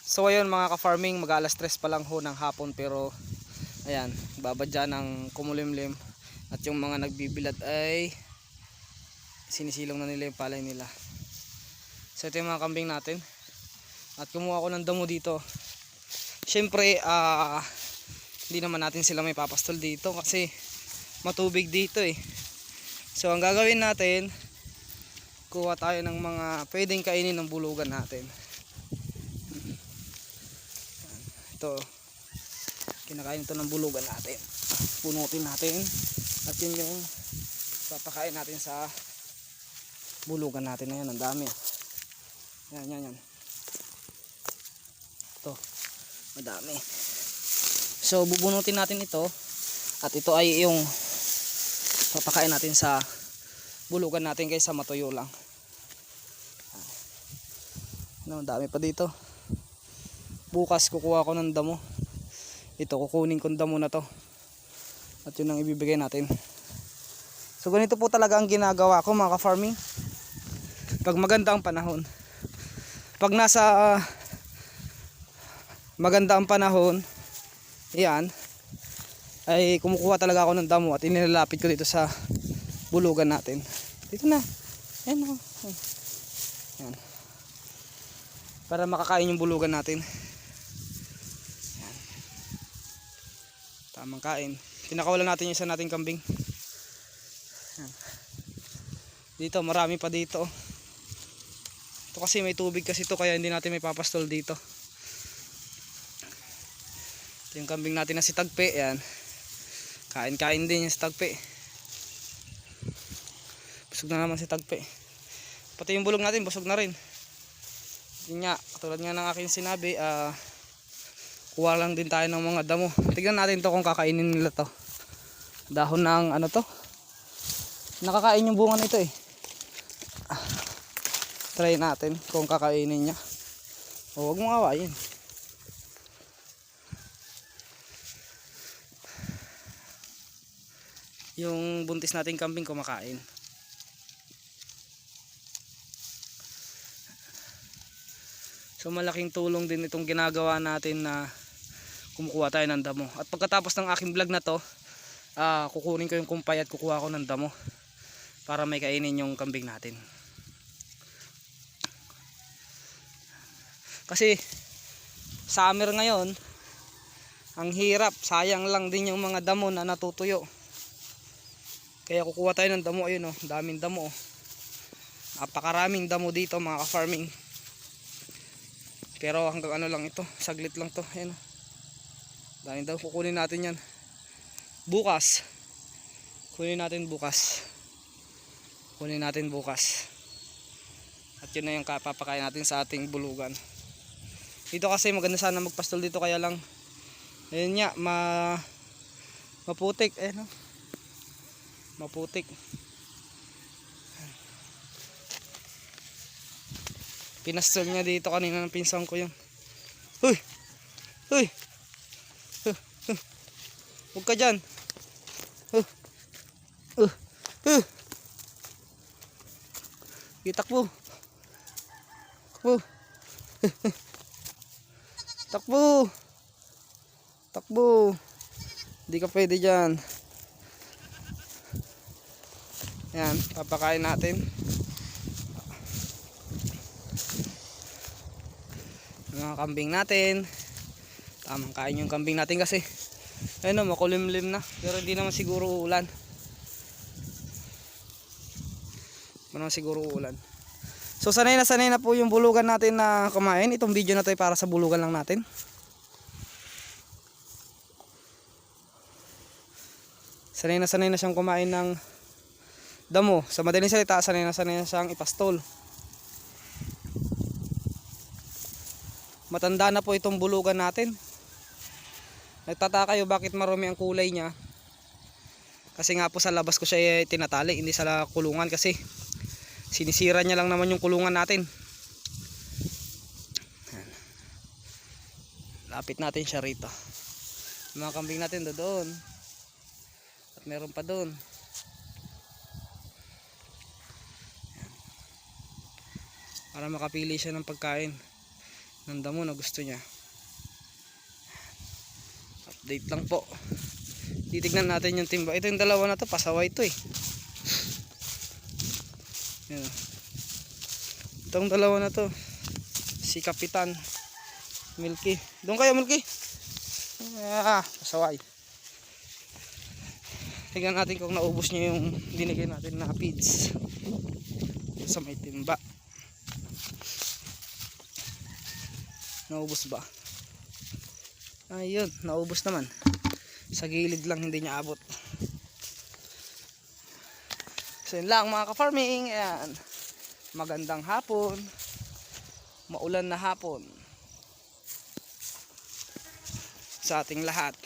So ayun mga ka-farming, mag-alas 3 pa lang ho ng hapon, pero ayan, babadya ng kumulimlim at yung mga nagbibilad ay sinisilong na nila yung palay nila. So ito yung mga kambing natin at kumuha ko ng damo dito. Syempre hindi naman natin sila may papastol dito kasi matubig dito eh. So ang gagawin natin, kuha tayo ng mga pwedeng kainin ng bulugan natin. Ito, kinakain ito ng bulugan natin. Punutin natin at yun yung papakain natin sa bulugan natin. Ayan, ang dami. Yan. Ito, madami. So bubunutin natin ito at ito ay yung papakain natin sa bulugan natin kaysa matuyo lang. Ang dami pa dito. Bukas kukuha ko ng damo. Ito, kukunin ko ng damo na to at yun ang ibibigay natin. So ganito po talaga ang ginagawa ko mga ka-farming pag maganda ang panahon. Pag nasa maganda ang panahon, yan, ay kumukuha talaga ako ng damo at inilalapit ko dito sa bulugan natin. Dito na. Yan o. Yan. Para makakain yung bulugan natin. Yan. Tamang kain. Pinakawalan natin yung isa nating kambing. Yan. Dito, marami pa dito. Ito kasi may tubig kasi ito, kaya hindi natin may papastol dito. Ito yung kambing natin na si Tagpe. Yan. Kain-kain din yung si Tagpe. Busog na naman si Tagpe. Pati yung bulog natin busog na rin. Yun nga, katulad nga ng aking sinabi, kuha lang din tayo ng mga damo. Tignan natin to kung kakainin nila to. Dahon ng ano to, nakakain yung bunga nito eh. Try natin kung kakainin niya. O, huwag mong awayin. Yung buntis nating kambing kumakain. So malaking tulong din itong ginagawa natin na kumukuha tayo ng damo. At pagkatapos ng aking vlog na to, kukunin ko yung kumpay at kukuha ko ng damo para may kainin yung kambing natin. Kasi summer ngayon, ang hirap, sayang lang din yung mga damo na natutuyo. Kaya kukuha tayo ng damo. Ayun oh, daming damo oh. Napakaraming damo dito mga ka-farming. Pero hanggang ano lang ito, saglit lang to. Ayan oh. Dahil daw kukunin natin yan bukas. Kunin natin bukas. At yun na yung papakain natin sa ating bulugan. Dito kasi maganda sana magpastol dito, kaya lang ayun nga, maputik. Ayan oh. Maputik. Pinastol niya dito kanina ng pinsan ko yun. Huy! Huwag ka dyan. Takbo. Takbo. Hindi ka pwede dyan. Yan, papakain natin. Mga kambing natin. Tamang kain yung kambing natin kasi ayun o, makulimlim na. Pero hindi naman siguro uulan. So sanay na po yung bulugan natin na kumain. Itong video na to ay para sa bulugan lang natin. Sanay na siyang kumain ng damo. Sa madaling salita, sanay na siyang ipastol. Matanda na po itong bulugan natin. Nagtataka kayo bakit marumi ang kulay niya. Kasi nga po sa labas ko siya tinatali, hindi sa kulungan, kasi sinisira niya lang naman yung kulungan natin. Lapit natin siya rito. Mga kambing natin doon. At meron pa doon. Para makapili siya ng pagkain. ng damo na gusto niya. Update lang po. Titignan natin yung timba. Ito yung dalawa na to, pasaway to eh. Yan. Itong dalawa na to, si Kapitan Milky. Doon kayo, Milky. Pasaway. Tignan natin kung naubos niya yung dinigay natin na feeds sa may timba. Naubos ba? Ayun, naubos naman. Sa gilid lang hindi niya abot. So yun lang mga ka-farming. Ayan. Magandang hapon. Maulan na hapon sa ating lahat.